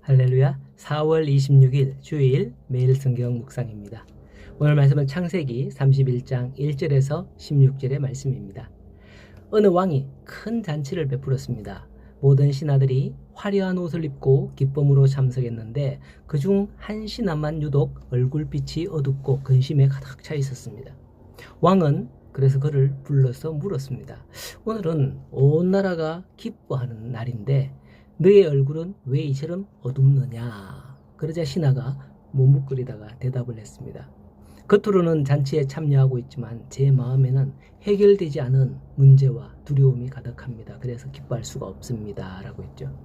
할렐루야. 4월 26일 주일 매일 성경 묵상입니다. 오늘 말씀은 창세기 31장 1절에서 16절의 말씀입니다. 어느 왕이 큰 잔치를 베풀었습니다. 모든 신하들이 화려한 옷을 입고 기쁨으로 참석했는데 그중 한 신하만 유독 얼굴빛이 어둡고 근심에 가득 차 있었습니다. 왕은 그래서 그를 불러서 물었습니다. 오늘은 온 나라가 기뻐하는 날인데 너의 얼굴은 왜 이처럼 어둡느냐? 그러자 신하가 머뭇거리다가 대답을 했습니다. 겉으로는 잔치에 참여하고 있지만 제 마음에는 해결되지 않은 문제와 두려움이 가득합니다. 그래서 기뻐할 수가 없습니다. 라고 했죠.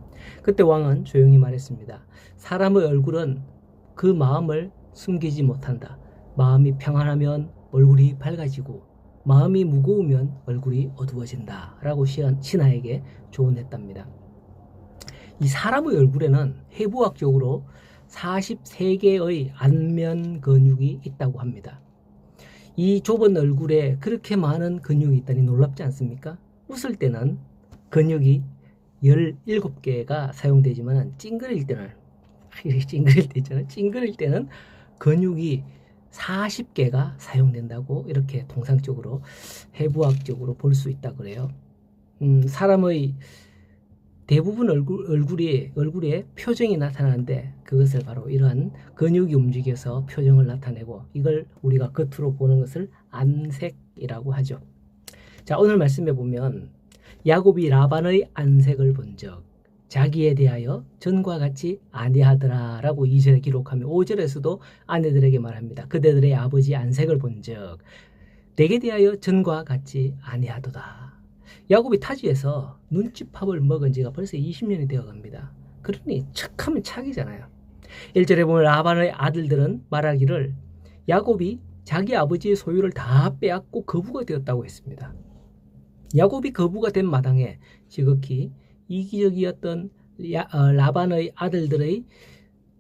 그때 왕은 조용히 말했습니다. 사람의 얼굴은 그 마음을 숨기지 못한다. 마음이 평안하면 얼굴이 밝아지고 마음이 무거우면 얼굴이 어두워진다. 라고 신하에게 조언했답니다. 이 사람의 얼굴에는 해부학적으로 43개의 안면 근육이 있다고 합니다. 이 좁은 얼굴에 그렇게 많은 근육이 있다니 놀랍지 않습니까? 웃을 때는 근육이 17개가 사용되지만 찡그릴 때는 찡그릴 때는 근육이 40개가 사용된다고 이렇게 통상적으로 해부학적으로 볼 수 있다 그래요. 사람의 대부분 얼굴에 표정이 나타나는데 그것을 바로 이러한 근육이 움직여서 표정을 나타내고 이걸 우리가 겉으로 보는 것을 안색이라고 하죠. 자, 오늘 말씀에 보면 야곱이 라반의 안색을 본 적 자기에 대하여 전과 같이 아니하더라 라고 2절에 기록하며 5절에서도 아내들에게 말합니다. 그대들의 아버지 안색을 본 적 내게 대하여 전과 같이 아니하도다. 야곱이 타지에서 눈치밥을 먹은 지가 벌써 20년이 되어 갑니다. 그러니 척하면 척이잖아요. 1절에 보면 라반의 아들들은 말하기를 야곱이 자기 아버지의 소유를 다 빼앗고 거부가 되었다고 했습니다. 야곱이 거부가 된 마당에 지극히 이기적이었던 라반의 아들들의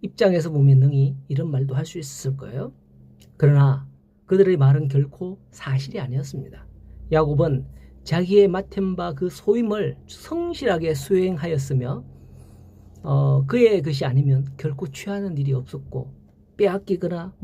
입장에서 보면 능히 이런 말도 할 수 있었을 거예요. 그러나 그들의 말은 결코 사실이 아니었습니다. 야곱은 자기의 맡은 바 그 소임을 성실하게 수행하였으며 그의 것이 아니면 결코 취하는 일이 없었고 빼앗기거나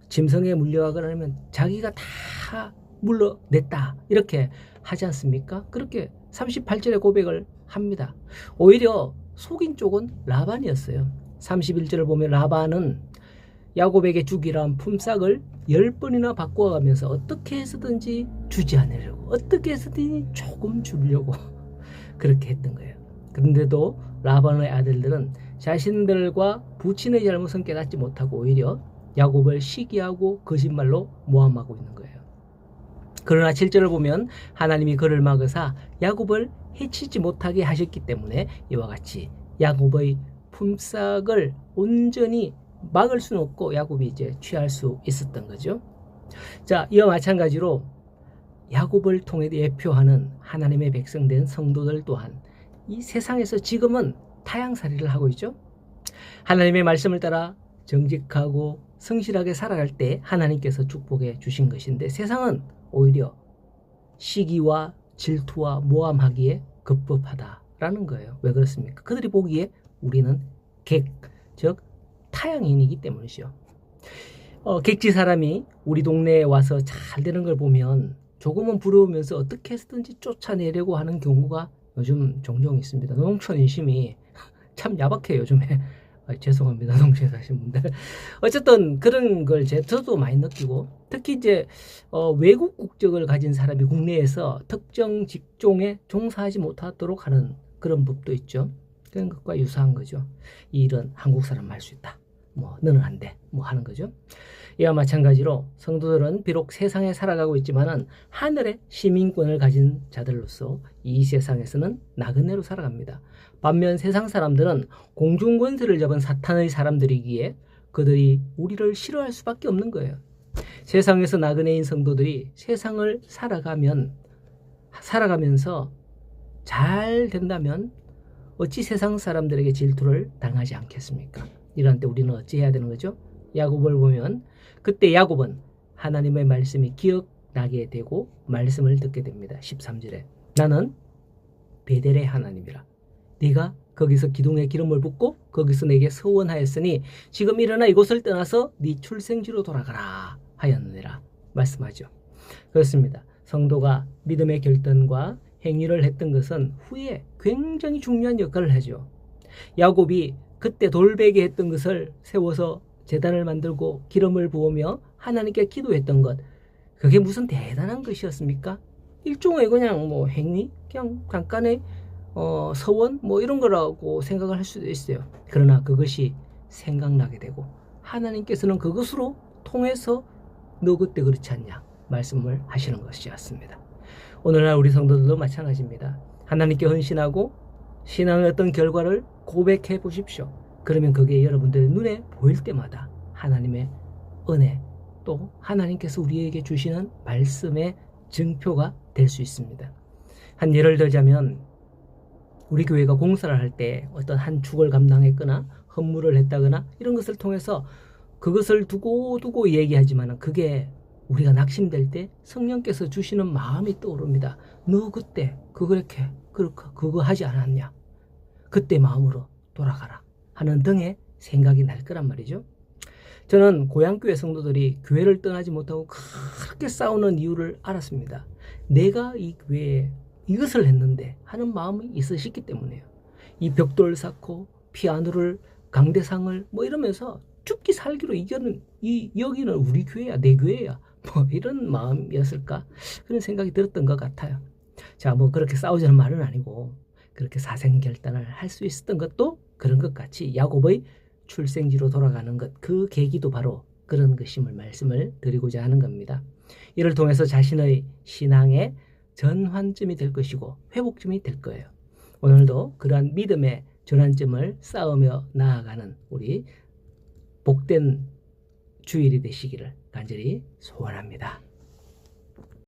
짐승에 물려가거나 하면 자기가 다 물러냈다 이렇게 하지 않습니까? 그렇게 38절의 고백을 합니다. 오히려 속인 쪽은 라반이었어요. 31절을 보면 라반은 야곱에게 주기로 한 품삯을 10번이나 바꿔가면서 어떻게 해서든지 주지 않으려고 어떻게 해서든지 조금 주려고 그렇게 했던 거예요. 그런데도 라반의 아들들은 자신들과 부친의 잘못은 깨닫지 못하고 오히려 야곱을 시기하고 거짓말로 모함하고 있는 거예요. 그러나 7절을 보면 하나님이 그를 막으사 야곱을 해치지 못하게 하셨기 때문에 이와 같이 야곱의 품삯을 온전히 막을 수는 없고 야곱이 이제 취할 수 있었던 거죠. 자, 이와 마찬가지로 야곱을 통해 예표하는 하나님의 백성된 성도들 또한 이 세상에서 지금은 타향살이를 하고 있죠. 하나님의 말씀을 따라 정직하고 성실하게 살아갈 때 하나님께서 축복해 주신 것인데 세상은 오히려 시기와 질투와 모함하기에 급급하다라는 거예요. 왜 그렇습니까? 그들이 보기에 우리는 즉 타향인이기 때문이죠. 객지 사람이 우리 동네에 와서 잘 되는 걸 보면 조금은 부러우면서 어떻게 해서든지 쫓아내려고 하는 경우가 요즘 종종 있습니다. 농촌 인심이 참 야박해요, 요즘에. 죄송합니다, 농촌에 사신 분들. 어쨌든 그런 걸 저도 많이 느끼고 특히 이제 외국 국적을 가진 사람이 국내에서 특정 직종에 종사하지 못하도록 하는 그런 법도 있죠. 그런 것과 유사한 거죠. 이 일은 한국 사람 할 수 있다. 너는 안 돼. 하는 거죠. 이와 마찬가지로 성도들은 비록 세상에 살아가고 있지만은 하늘의 시민권을 가진 자들로서 이 세상에서는 나그네로 살아갑니다. 반면 세상 사람들은 공중권세를 잡은 사탄의 사람들이기에 그들이 우리를 싫어할 수밖에 없는 거예요. 세상에서 나그네인 성도들이 세상을 살아가면서 잘 된다면 어찌 세상 사람들에게 질투를 당하지 않겠습니까? 이런 때 우리는 어찌 해야 되는 거죠? 야곱을 보면 그때 야곱은 하나님의 말씀이 기억나게 되고 말씀을 듣게 됩니다. 13절에 나는 베델의 하나님이라 네가 거기서 기둥에 기름을 붓고 거기서 내게 서원하였으니 지금 일어나 이곳을 떠나서 네 출생지로 돌아가라 하였느니라 말씀하죠. 그렇습니다. 성도가 믿음의 결단과 행위를 했던 것은 후에 굉장히 중요한 역할을 하죠. 야곱이 그때 돌베개 했던 것을 세워서 제단을 만들고 기름을 부으며 하나님께 기도했던 것, 그게 무슨 대단한 것이었습니까? 일종의 그냥 뭐 행위, 그냥 잠깐의 서원 뭐 이런 거라고 생각을 할 수도 있어요. 그러나 그것이 생각나게 되고 하나님께서는 그것으로 통해서 너 그때 그렇지 않냐 말씀을 하시는 것이었습니다. 오늘날 우리 성도들도 마찬가지입니다. 하나님께 헌신하고 신앙의 어떤 결과를 고백해 보십시오. 그러면 그게 여러분들의 눈에 보일 때마다 하나님의 은혜, 또 하나님께서 우리에게 주시는 말씀의 증표가 될 수 있습니다. 한 예를 들자면 우리 교회가 공사를 할 때 어떤 한 축을 감당했거나 헌물을 했다거나 이런 것을 통해서 그것을 두고 얘기하지만 그게 우리가 낙심될 때 성령께서 주시는 마음이 떠오릅니다. 너 그때 그거 하지 않았냐? 그때 마음으로 돌아가라 하는 등의 생각이 날 거란 말이죠. 저는 고향교회 성도들이 교회를 떠나지 못하고 그렇게 싸우는 이유를 알았습니다. 내가 이 교회에 이것을 했는데 하는 마음이 있으시기 때문에요. 이 벽돌 쌓고 피아노를 강대상을 뭐 이러면서 죽기 살기로 여기는 우리 교회야, 내 교회야, 뭐 이런 마음이었을까 그런 생각이 들었던 것 같아요. 자, 뭐 그렇게 싸우자는 말은 아니고 그렇게 사생결단을 할 수 있었던 것도 그런 것 같이 야곱의 출생지로 돌아가는 것, 그 계기도 바로 그런 것임을 말씀을 드리고자 하는 겁니다. 이를 통해서 자신의 신앙의 전환점이 될 것이고 회복점이 될 거예요. 오늘도 그러한 믿음의 전환점을 쌓으며 나아가는 우리 복된 주일이 되시기를 간절히 소원합니다.